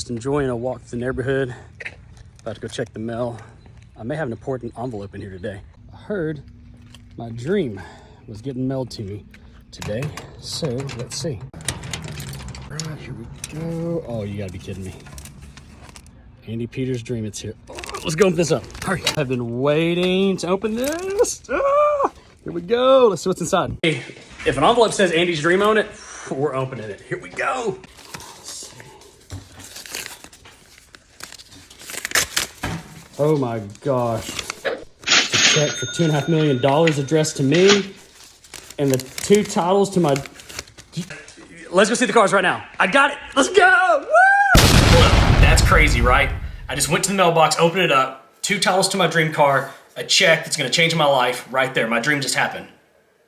Just enjoying a walk through the neighborhood. About to go check the mail. I may have an important envelope in here today. I heard my dream was getting mailed to me today. So let's see. All right, here we go. Oh, you gotta be kidding me. Andy Peters' dream, it's here. Oh, let's go open this up. Hurry. I've been waiting to open this. Oh, here we go. Let's see what's inside. Hey, if an envelope says Andy's dream on it, we're opening it. Here we go. Oh my gosh. It's a check for $2.5 million addressed to me. And the two titles to my... Let's go see the cars right now. I got it. Let's go. Woo! That's crazy, right? I just went to the mailbox, opened it up, two titles to my dream car, a check that's gonna change my life right there. My dream just happened.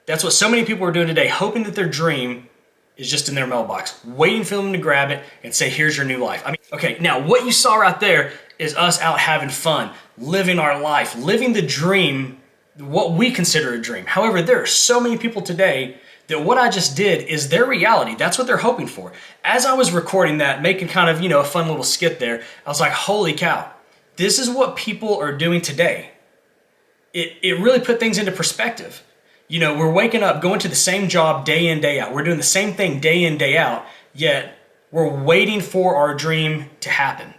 That's what so many people are doing today, hoping that their dream is just in their mailbox, waiting for them to grab it and say, here's your new life. I mean, okay, now what you saw right there is us out having fun, living our life, living the dream, what we consider a dream. However, there are so many people today that what I just did is their reality. That's what they're hoping for. As I was recording that, making kind of, a fun little skit there, I was like, holy cow, this is what people are doing today. It really put things into perspective. We're waking up, going to the same job day in, day out. We're doing the same thing day in, day out, yet we're waiting for our dream to happen.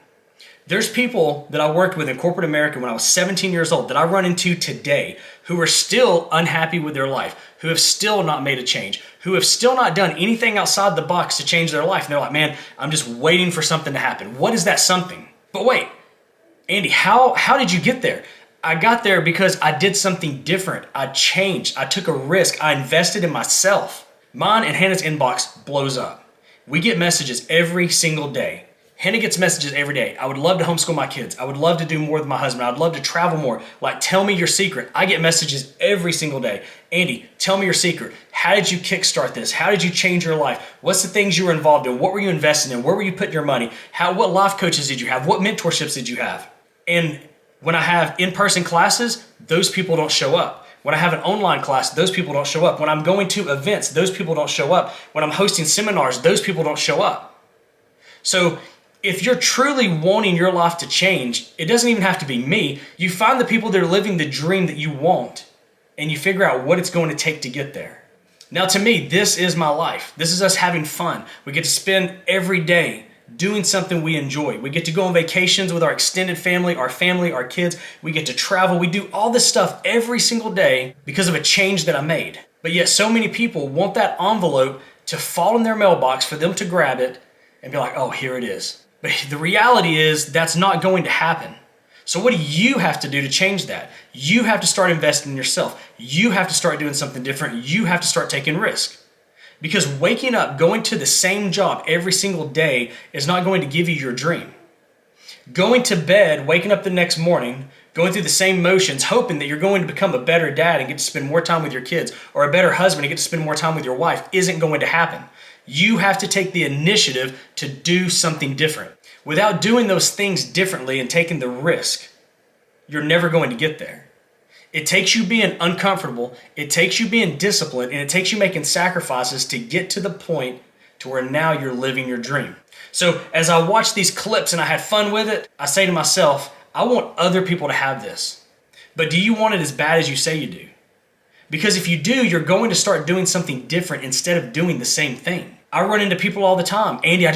There's people that I worked with in corporate America when I was 17 years old that I run into today who are still unhappy with their life, who have still not made a change, who have still not done anything outside the box to change their life. And they're like, man, I'm just waiting for something to happen. What is that something? But wait, Andy, how did you get there? I got there because I did something different. I changed. I took a risk. I invested in myself. Mine and Hannah's inbox blows up. We get messages every single day. Hannah gets messages every day. I would love to homeschool my kids. I would love to do more with my husband. I'd love to travel more. Like, tell me your secret. I get messages every single day. Andy, tell me your secret. How did you kickstart this? How did you change your life? What's the things you were involved in? What were you investing in? Where were you putting your money? What life coaches did you have? What mentorships did you have? And when I have in-person classes, those people don't show up. When I have an online class, those people don't show up. When I'm going to events, those people don't show up. When I'm hosting seminars, those people don't show up. So if you're truly wanting your life to change, it doesn't even have to be me. You find the people that are living the dream that you want, and you figure out what it's going to take to get there. Now, to me, this is my life. This is us having fun. We get to spend every day doing something we enjoy. We get to go on vacations with our extended family, our kids. We get to travel. We do all this stuff every single day because of a change that I made. But yet so many people want that envelope to fall in their mailbox for them to grab it and be like, oh, here it is. But the reality is that's not going to happen. So what do you have to do to change that? You have to start investing in yourself. You have to start doing something different. You have to start taking risks. Because waking up, going to the same job every single day is not going to give you your dream. Going to bed, waking up the next morning, going through the same motions, hoping that you're going to become a better dad and get to spend more time with your kids, or a better husband and get to spend more time with your wife, isn't going to happen. You have to take the initiative to do something different. Without doing those things differently and taking the risk, you're never going to get there. It takes you being uncomfortable, it takes you being disciplined, and it takes you making sacrifices to get to the point to where now you're living your dream. So as I watch these clips and I had fun with it, I say to myself, I want other people to have this. But do you want it as bad as you say you do? Because if you do, you're going to start doing something different instead of doing the same thing. I run into people all the time. Andy, I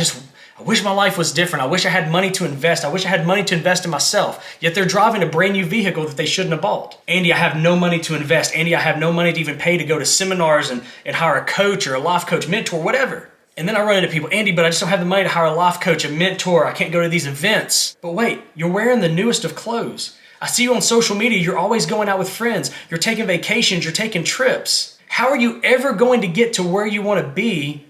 wish my life was different. I wish I had money to invest. I wish I had money to invest in myself. Yet they're driving a brand new vehicle that they shouldn't have bought. Andy, I have no money to invest. Andy, I have no money to even pay to go to seminars and hire a coach or a life coach, mentor, whatever. And then I run into people, Andy, but I just don't have the money to hire a life coach, a mentor. I can't go to these events. But wait, you're wearing the newest of clothes. I see you on social media. You're always going out with friends. You're taking vacations. You're taking trips. How are you ever going to get to where you want to be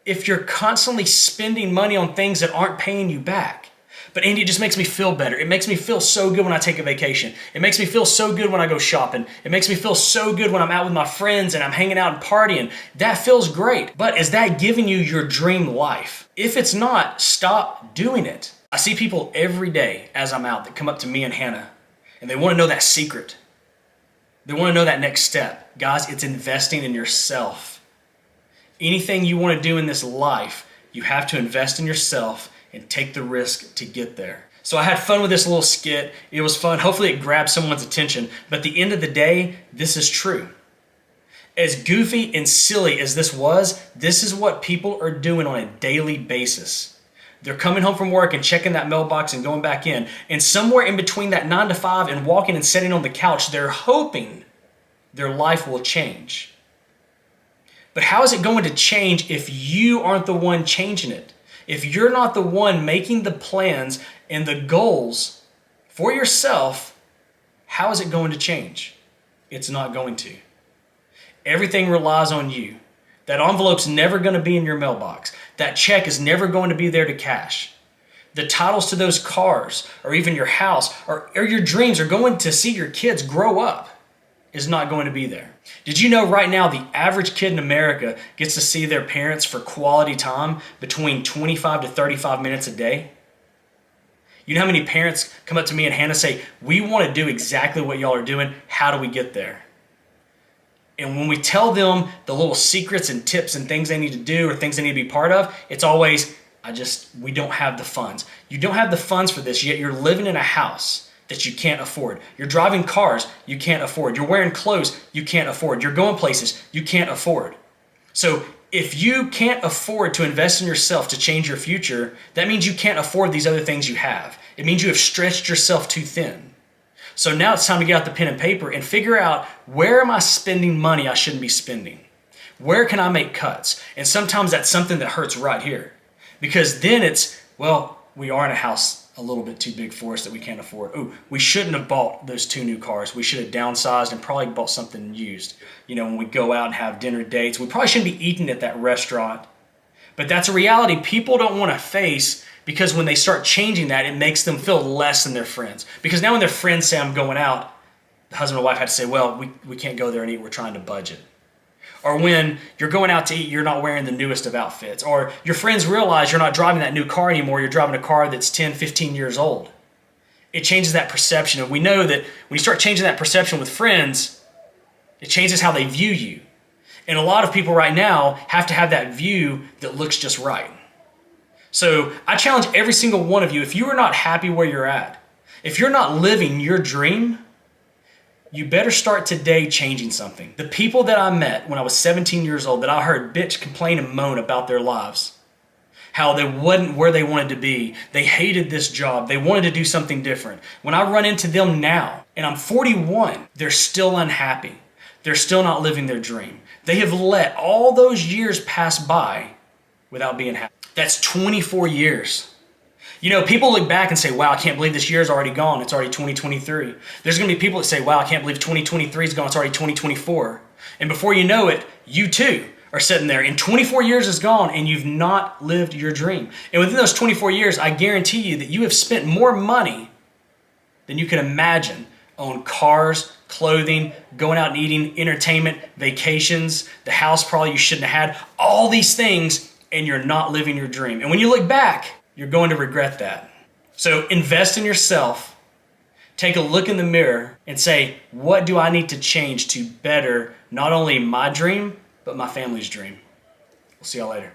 if you're constantly spending money on things that aren't paying you back? But Andy, it just makes me feel better. It makes me feel so good when I take a vacation. It makes me feel so good when I go shopping. It makes me feel so good when I'm out with my friends and I'm hanging out and partying. That feels great. But is that giving you your dream life? If it's not, stop doing it. I see people every day as I'm out that come up to me and Hannah, and they want to know that secret. They want to know that next step. Guys, it's investing in yourself. Anything you want to do in this life, you have to invest in yourself and take the risk to get there. So I had fun with this little skit. It was fun. Hopefully it grabbed someone's attention. But at the end of the day, this is true. As goofy and silly as this was, this is what people are doing on a daily basis. They're coming home from work and checking that mailbox and going back in. And somewhere in between that 9 to 5 and walking and sitting on the couch, they're hoping their life will change. But how is it going to change if you aren't the one changing it? If you're not the one making the plans and the goals for yourself, how is it going to change? It's not going to. Everything relies on you. That envelope's never going to be in your mailbox. That check is never going to be there to cash. The titles to those cars or even your house or your dreams are going to see your kids grow up is not going to be there. Did you know right now the average kid in America gets to see their parents for quality time between 25 to 35 minutes a day? You know how many parents come up to me and Hannah say, we want to do exactly what y'all are doing. How do we get there? And when we tell them the little secrets and tips and things they need to do or things they need to be part of, it's always, we don't have the funds. You don't have the funds for this, yet you're living in a house that you can't afford. You're driving cars you can't afford. You're wearing clothes you can't afford. You're going places you can't afford. So if you can't afford to invest in yourself to change your future, that means you can't afford these other things you have. It means you have stretched yourself too thin. So now it's time to get out the pen and paper and figure out, where am I spending money I shouldn't be spending? Where can I make cuts? And sometimes that's something that hurts right here. Because then it's, we are in a house a little bit too big for us that we can't afford. Oh, we shouldn't have bought those 2 new cars. We should have downsized and probably bought something used. You know, when we go out and have dinner dates, we probably shouldn't be eating at that restaurant. But that's a reality people don't want to face, because when they start changing that, it makes them feel less than their friends. Because now when their friends say, I'm going out, the husband or wife had to say, we can't go there and eat. We're trying to budget. Or when you're going out to eat, you're not wearing the newest of outfits. Or your friends realize you're not driving that new car anymore. You're driving a car that's 10, 15 years old. It changes that perception. And we know that when you start changing that perception with friends, it changes how they view you. And a lot of people right now have to have that view that looks just right. So I challenge every single one of you, if you are not happy where you're at, if you're not living your dream, you better start today changing something. The people that I met when I was 17 years old that I heard bitch, complain, and moan about their lives, how they wasn't where they wanted to be, they hated this job, they wanted to do something different. When I run into them now, and I'm 41, they're still unhappy. They're still not living their dream. They have let all those years pass by without being happy. That's 24 years. You know, people look back and say, wow, I can't believe this year's already gone. It's already 2023. There's going to be people that say, wow, I can't believe 2023 is gone. It's already 2024. And before you know it, you too are sitting there and 24 years is gone and you've not lived your dream. And within those 24 years, I guarantee you that you have spent more money than you can imagine on cars, clothing, going out and eating, entertainment, vacations, the house probably you shouldn't have had, all these things, and you're not living your dream. And when you look back, you're going to regret that. So invest in yourself. Take a look in the mirror and say, what do I need to change to better not only my dream, but my family's dream? We'll see y'all later.